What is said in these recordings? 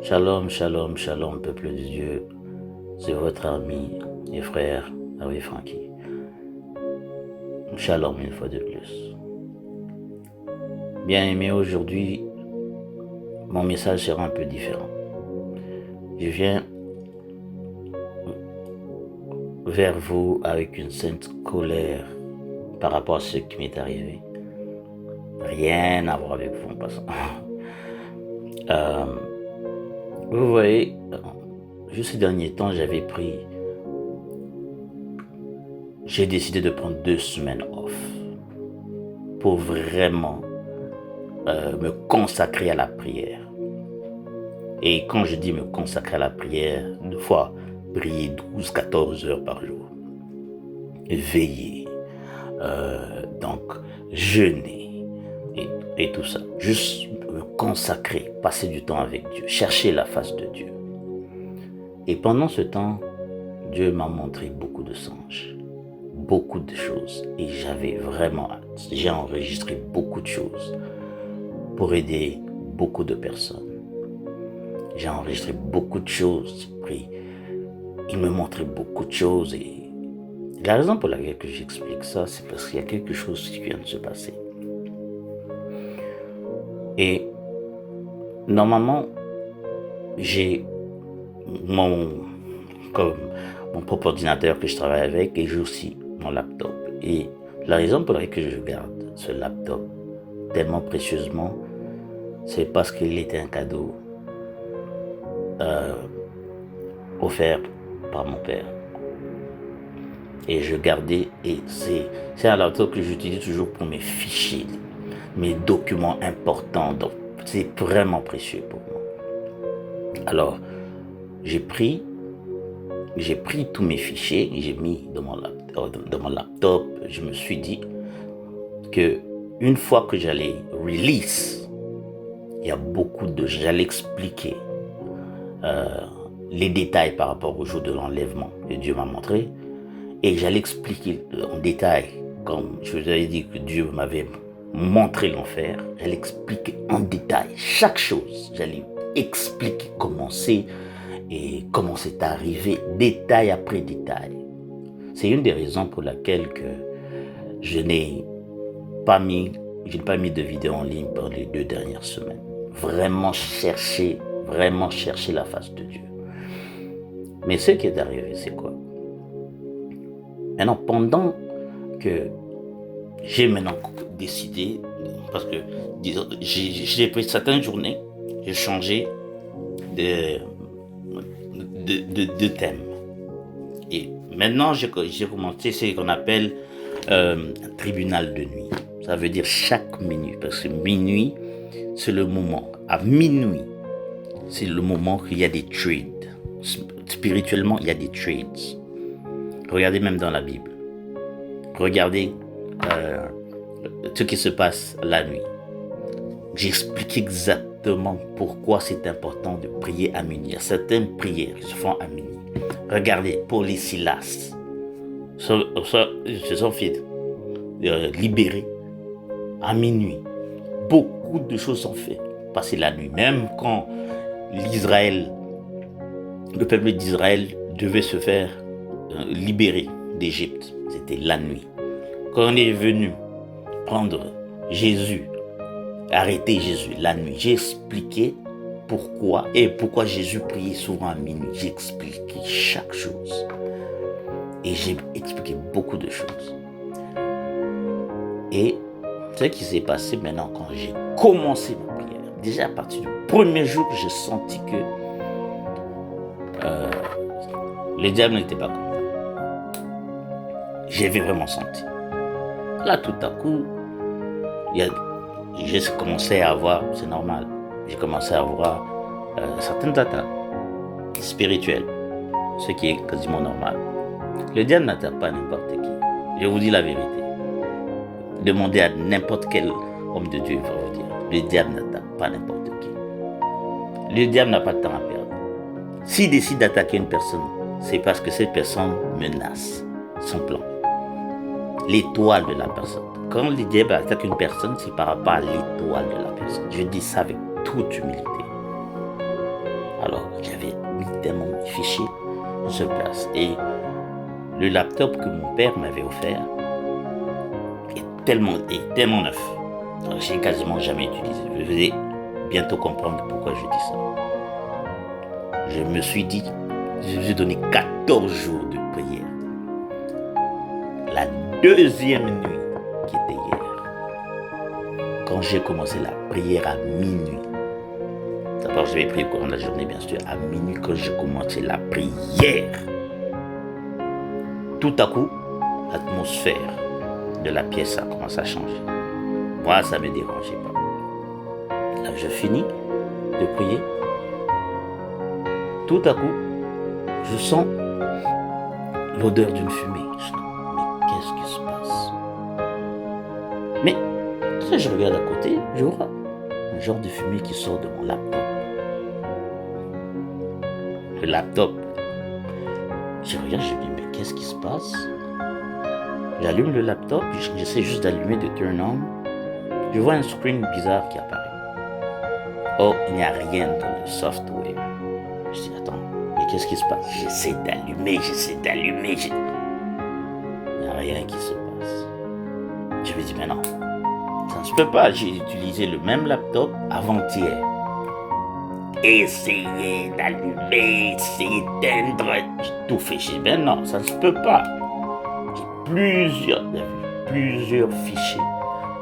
Shalom, shalom, shalom, peuple de Dieu. C'est votre ami et frère, Harvey Frankie. Shalom une fois de plus. Bien aimé, aujourd'hui, mon message sera un peu différent. Je viens vers vous avec une sainte colère par rapport à ce qui m'est arrivé. Rien à voir avec vous en passant. Vous voyez, juste ces derniers temps, j'ai décidé de prendre 2 semaines off pour vraiment me consacrer à la prière. Et quand je dis me consacrer à la prière, 2 fois, prier 12-14 heures par jour, veiller, donc jeûner et tout ça. Juste me consacrer, passer du temps avec Dieu, chercher la face de Dieu. Et pendant ce temps, Dieu m'a montré beaucoup de songes, beaucoup de choses. Et j'avais vraiment hâte. J'ai enregistré beaucoup de choses pour aider beaucoup de personnes. J'ai enregistré beaucoup de choses. Il me montrait beaucoup de choses. Et la raison pour laquelle j'explique ça, c'est parce qu'il y a quelque chose qui vient de se passer. Et normalement, j'ai mon propre ordinateur que je travaille avec et j'ai aussi mon laptop. Et la raison pour laquelle je garde ce laptop tellement précieusement, c'est parce qu'il était un cadeau offert par mon père. Et je gardais, et c'est un laptop que j'utilise toujours pour mes fichiers, mes documents importants. Donc c'est vraiment précieux pour moi. Alors, j'ai pris tous mes fichiers, j'ai mis dans mon laptop. Je me suis dit que une fois que j'allais release, j'allais expliquer les détails par rapport au jour de l'enlèvement que Dieu m'a montré, et j'allais expliquer en détail, comme je vous avais dit que Dieu m'avait montré l'enfer, j'allais expliquer en détail chaque chose, j'allais expliquer comment c'est et comment c'est arrivé, détail après détail. C'est une des raisons pour laquelle que je n'ai pas mis de vidéo en ligne pendant les 2 dernières semaines. Vraiment chercher la face de Dieu. Mais ce qui est arrivé, c'est quoi? Maintenant, pendant que j'ai décidé, parce que j'ai pris certaines journées, j'ai changé de thème. Et maintenant, j'ai commencé ce qu'on appelle un tribunal de nuit. Ça veut dire chaque minuit, parce que minuit, c'est le moment. À minuit, c'est le moment qu'il y a des trades. Spirituellement, il y a des trades. Regardez même dans la Bible. Regardez ce qui se passe la nuit. J'explique exactement pourquoi c'est important de prier à minuit. Il y a certaines prières qui se font à minuit. Regardez, Paul et Silas se sont fait libérer à minuit. Beaucoup de choses sont faites passer la nuit. Même quand le peuple d'Israël devait se faire libérer d'Égypte, c'était la nuit. Quand on est venu prendre Jésus, arrêter Jésus la nuit, j'ai expliqué pourquoi Jésus priait souvent à minuit. J'ai expliqué chaque chose. Et j'ai expliqué beaucoup de choses. Et ce qui s'est passé maintenant quand j'ai commencé ma prière, déjà à partir du premier jour, j'ai senti que le diable n'était pas content. J'avais vraiment senti. Là, tout à coup, j'ai commencé à avoir, c'est normal, j'ai commencé à avoir certaines attaques spirituelles, ce qui est quasiment normal. Le diable n'attaque pas n'importe qui. Je vous dis la vérité. Demandez à n'importe quel homme de Dieu, il va vous dire. Le diable n'attaque pas n'importe qui. Le diable n'a pas de temps à perdre. S'il décide d'attaquer une personne, c'est parce que cette personne menace son plan. L'étoile de la personne. Quand le diable attaque une personne, c'est par rapport à l'étoile de la personne. Je dis ça avec toute humilité. Alors, j'avais mis tellement mes fichiers une seule place. Et le laptop que mon père m'avait offert est tellement neuf. Alors, j'ai quasiment jamais utilisé. Je vais bientôt comprendre pourquoi je dis ça. Je me suis dit, je vous ai donné 14 jours de prière. La deuxième nuit, qui était hier, quand j'ai commencé la prière à minuit, d'abord je vais prier au courant de la journée, bien sûr, à minuit, quand j'ai commencé la prière, tout à coup, l'atmosphère de la pièce a commencé à changer. Moi, ça ne me dérangeait pas. Là, je finis de prier. Tout à coup, je sens l'odeur d'une fumée. Je dis, mais qu'est-ce qui se passe? Mais si je regarde à côté, je vois un genre de fumée qui sort de mon laptop. Le laptop. Je regarde, je me dis, mais qu'est-ce qui se passe? J'allume le laptop, j'essaie juste d'allumer de turn on. Je vois un screen bizarre qui apparaît. Oh, il n'y a rien dans le software. Je dis, attends, mais qu'est-ce qui se passe? J'essaie d'allumer. Il n'y a rien qui se passe. Je me dis, mais non, ça ne se peut pas. J'ai utilisé le même laptop avant-hier. Essayer d'allumer, essayer d'éteindre, j'ai tout fait. Je dis, ben non, ça ne se peut pas. J'ai plusieurs fichiers,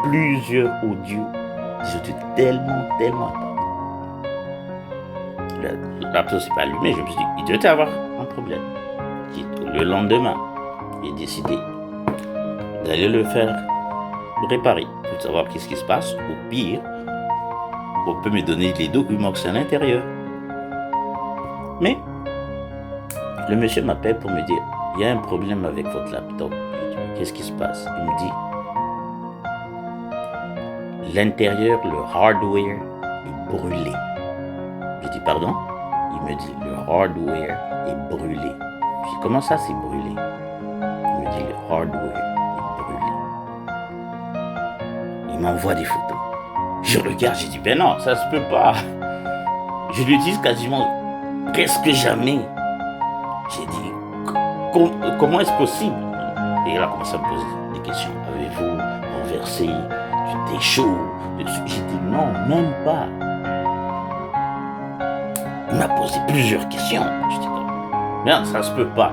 plusieurs audios. J'étais tellement important. Le laptop ne s'est pas allumé. Je me suis dit, il devait y avoir un problème. Le lendemain, j'ai décidé d'aller le faire réparer pour savoir qu'est-ce qui se passe. Au pire, on peut me donner les documents qui sont à l'intérieur. Mais le monsieur m'appelle pour me dire, il y a un problème avec votre laptop. Je dis, qu'est-ce qui se passe? Il me dit, l'intérieur, le hardware est brûlé. Je dis, pardon? Il me dit, le hardware est brûlé. Je dis, comment ça c'est brûlé? Il me dit, le hardware est brûlé. Il m'envoie des photos. Je regarde, je dis, ben non, ça se peut pas. Je l'utilise quasiment presque jamais. J'ai dit, comment est-ce possible? Et il a commencé à me poser des questions. Avez-vous renversé du thé chaud dessus? J'ai dit, non, même pas. Il m'a posé plusieurs questions. Je dis, non, ça se peut pas.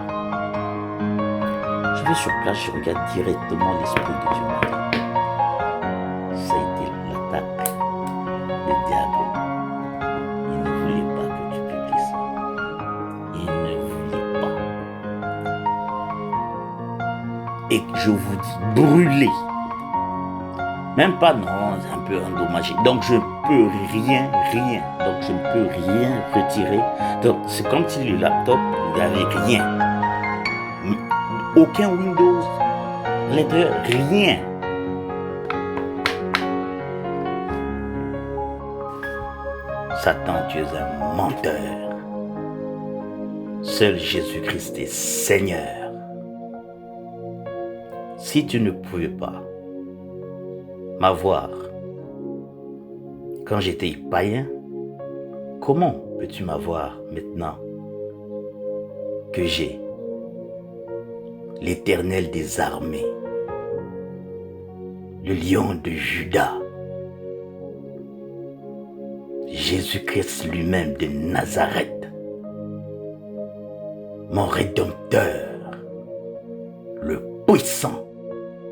Je vais sur place, je regarde directement l'Esprit de Dieu. Ça a été l'attaque. Le diable, il ne voulait pas que tu publies ça. Il ne voulait pas. Et je vous dis, brûler. Même pas, non, c'est un peu endommagé. Donc je ne peux rien. Donc je ne peux rien retirer. Donc c'est comme si le laptop, il n'y avait rien. Aucun Windows, rien. Satan, tu es un menteur. Seul Jésus-Christ est Seigneur. Si tu ne pouvais pas m'avoir quand j'étais païen, comment peux-tu m'avoir maintenant que j'ai l'Éternel des armées, le lion de Juda, Jésus-Christ lui-même de Nazareth, mon Rédempteur, le puissant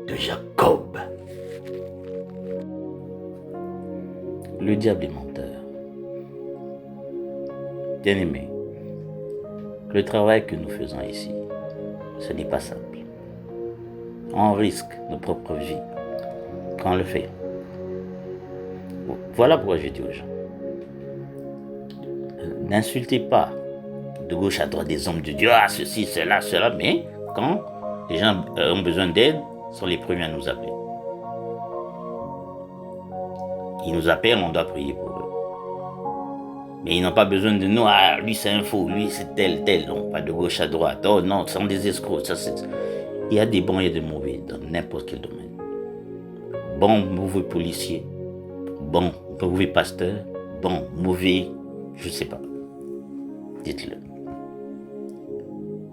de Jacob. Le diable est menteur. Bien-aimé, le travail que nous faisons ici, ce n'est pas simple. On risque nos propres vies quand on le fait. Voilà pourquoi je dis aux gens, n'insultez pas de gauche à droite des hommes de Dieu, ah ceci, cela, mais quand les gens ont besoin d'aide, ils sont les premiers à nous appeler. Ils nous appellent, on doit prier pour eux. Mais ils n'ont pas besoin de nous, ah lui c'est un faux, lui c'est tel, non, pas de gauche à droite, oh non, ce sont des escrocs, ça c'est... Il y a des bons et des mauvais dans n'importe quel domaine. Bon, mauvais policier, bon, mauvais pasteur, bon, mauvais, je ne sais pas. Dites-le.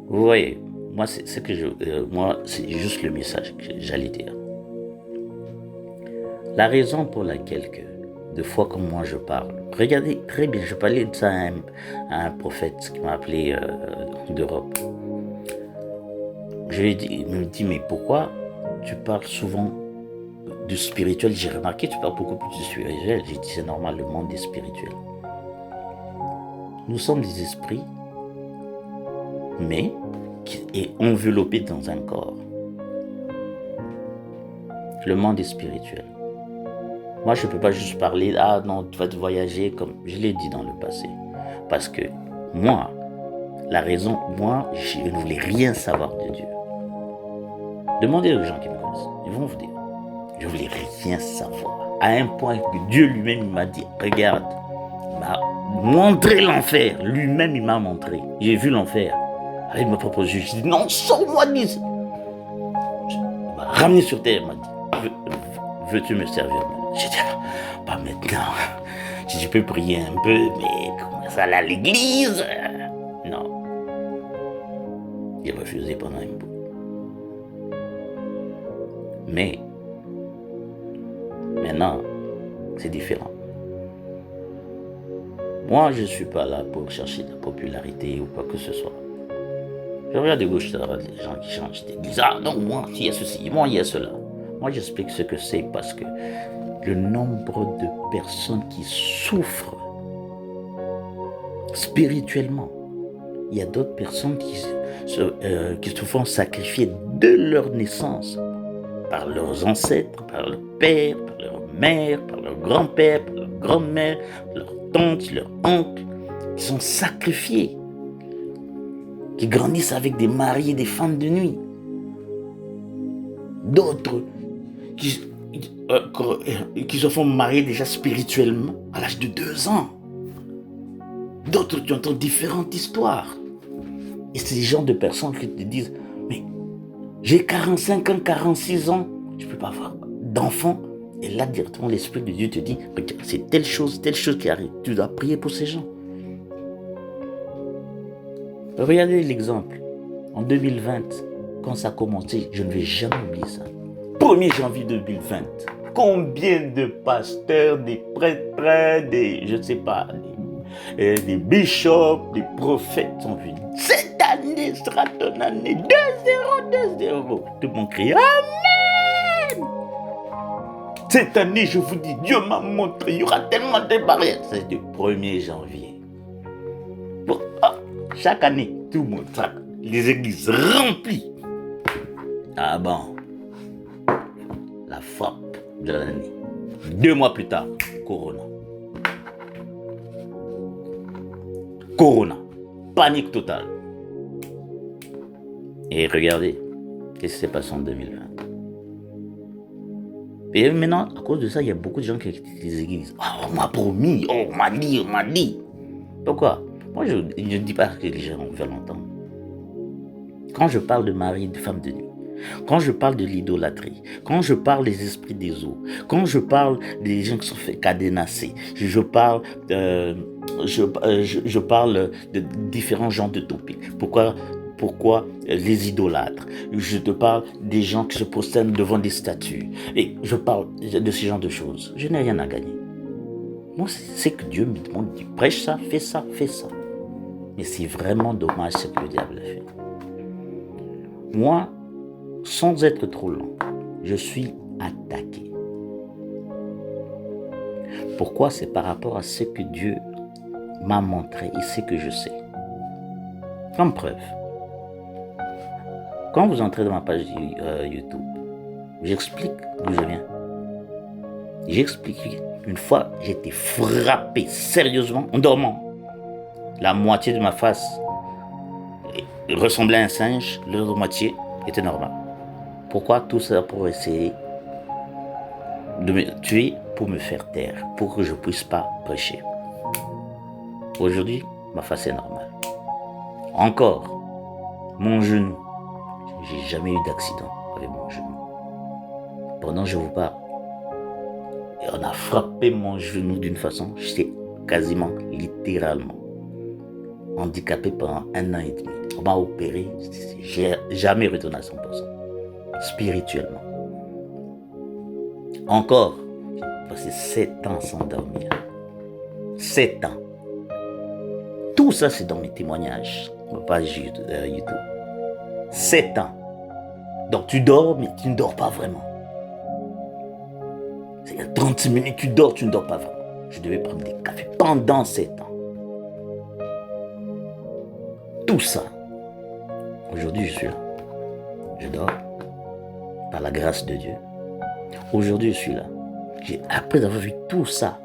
Vous voyez, moi, c'est juste le message que j'allais dire. La raison pour laquelle de fois comme moi je parle, regardez très bien, je parlais de ça à un prophète qui m'a appelé d'Europe. Il me dit, mais pourquoi tu parles souvent du spirituel? J'ai remarqué, tu parles beaucoup plus du spirituel. J'ai dit, c'est normal, le monde est spirituel. Nous sommes des esprits, mais qui est enveloppé dans un corps. Le monde est spirituel. Moi, je ne peux pas juste parler, ah non, tu vas te voyager, comme je l'ai dit dans le passé. Parce que moi, je ne voulais rien savoir de Dieu. Demandez aux gens qui me connaissent, ils vont vous dire, je ne voulais rien savoir. À un point que Dieu lui-même m'a dit, regarde, il m'a montré l'enfer. Lui-même, il m'a montré. J'ai vu l'enfer. Il m'a proposé, je dis, non, sors-moi d'ici. Il m'a ramené sur terre, il m'a dit, veux-tu me servir? J'ai dit, pas maintenant. J'ai dit, je peux prier un peu, mais comment ça aller à l'église? Non. J'ai refusé pendant un bout. Mais, maintenant, c'est différent. Moi, je ne suis pas là pour chercher de la popularité ou quoi que ce soit. Je regarde de gauche, les gens qui changent d'église. Ah non, moi, il y a ceci, moi, il y a cela. Moi, j'explique ce que c'est parce que le nombre de personnes qui souffrent spirituellement, il y a d'autres personnes qui se font sacrifier de leur naissance par leurs ancêtres, par leur père, par leur mère, par leur grand-père, par leur grand-mère, leurs tantes, leurs oncles, qui sont sacrifiés, qui grandissent avec des maris et des femmes de nuit. D'autres qui se font marier déjà spirituellement à l'âge de 2 ans. D'autres qui entendent différentes histoires. Et c'est des genres de personnes qui te disent, mais j'ai 45 ans, 46 ans, je ne peux pas avoir d'enfant. Et là, directement, l'Esprit de Dieu te dit, regarde, c'est telle chose qui arrive. Tu dois prier pour ces gens. Regardez l'exemple. En 2020, quand ça a commencé, je ne vais jamais oublier ça. 1er janvier 2020, combien de pasteurs, des prêtres, des bishops, des prophètes sont venus. Cette année sera ton année 2-0, 2-0. Tout le monde crie Amen. Cette année, je vous dis, Dieu m'a montré, il y aura tellement de barrières. C'est du 1er janvier. Bon, chaque année, tout le monde, les églises remplies. Ah bon. La frappe de l'année. 2 mois plus tard, Corona. Panique totale. Et regardez, qu'est-ce qui s'est passé en 2020. Et maintenant, à cause de ça, il y a beaucoup de gens qui quittent les églises. Oh, on m'a promis, on m'a dit. Pourquoi? Moi, je ne dis pas que les gens veulent l'entendre. Quand je parle de mari et de femme de nuit, quand je parle de l'idolâtrie, quand je parle des esprits des eaux, quand je parle des gens qui sont fait cadenasser, je parle de différents genres de topiques. Pourquoi les idolâtres? Je te parle des gens qui se prosternent devant des statues. Et je parle de ce genre de choses. Je n'ai rien à gagner. Moi, c'est que Dieu me demande, il dit, prêche ça, fais ça, fais ça. Mais c'est vraiment dommage ce que le diable a fait. Moi, sans être trop long, je suis attaqué. Pourquoi? C'est par rapport à ce que Dieu m'a montré et ce que je sais. Comme preuve, quand vous entrez dans ma page YouTube, j'explique d'où je viens. J'explique. Une fois, j'ai été frappé sérieusement en dormant. La moitié de ma face ressemblait à un singe, l'autre moitié était normale. Pourquoi? Tout ça pour essayer de me tuer, pour me faire taire, pour que je ne puisse pas prêcher. Aujourd'hui, ma face est normale. Encore, mon genou. J'ai jamais eu d'accident avec mon genou. Pendant que je vous parle, et on a frappé mon genou d'une façon, j'étais quasiment, littéralement. handicapé pendant 1 an et demi. On m'a opéré, j'ai jamais retourné à 100%. Spirituellement. Encore, j'ai passé 7 ans sans dormir. 7 ans. Tout ça, c'est dans mes témoignages. On va pas YouTube. 7 ans. Donc tu dors, mais tu ne dors pas vraiment. C'est 30 minutes, tu dors, tu ne dors pas vraiment. Je devais prendre des cafés pendant 7 ans. Tout ça. Aujourd'hui, je suis là. Je dors. Par la grâce de Dieu. Aujourd'hui, je suis là. Après avoir vu tout ça,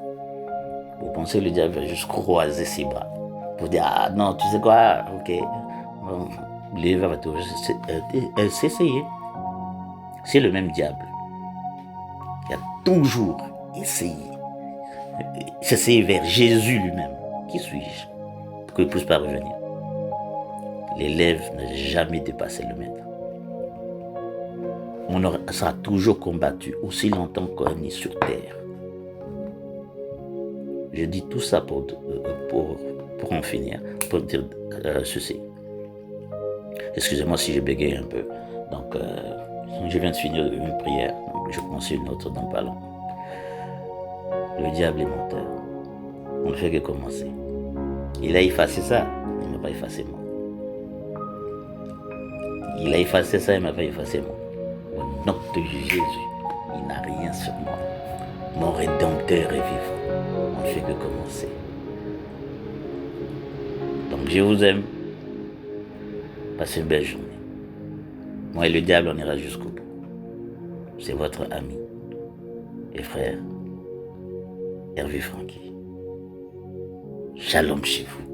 vous pensez que le diable va juste croiser ses bras pour dire, ah non, tu sais quoi, ok, l'Eva va tout. Elle s'est essayée. C'est le même diable. Il a toujours essayé. S'essayer vers Jésus lui-même. Qui suis-je pour qu'il ne puisse pas revenir? L'élève n'a jamais dépassé le maître. On sera toujours combattu aussi longtemps qu'on est sur terre. Je dis tout ça pour en finir, pour dire ceci. Excusez-moi si je bégaye un peu. Donc, je viens de finir une prière, donc je commence une autre dans pas long. Le diable est menteur. On ne fait que commencer. Il a effacé ça, il ne m'a pas effacé moi. Il a effacé ça, il ne m'a pas effacé moi. Au nom de Jésus, il n'a rien sur moi. Mon Rédempteur est vivant. On ne fait que commencer. Donc je vous aime. Passez une belle journée. Moi et le diable, on ira jusqu'au bout. C'est votre ami et frère, Hervé Franky. Shalom chez vous.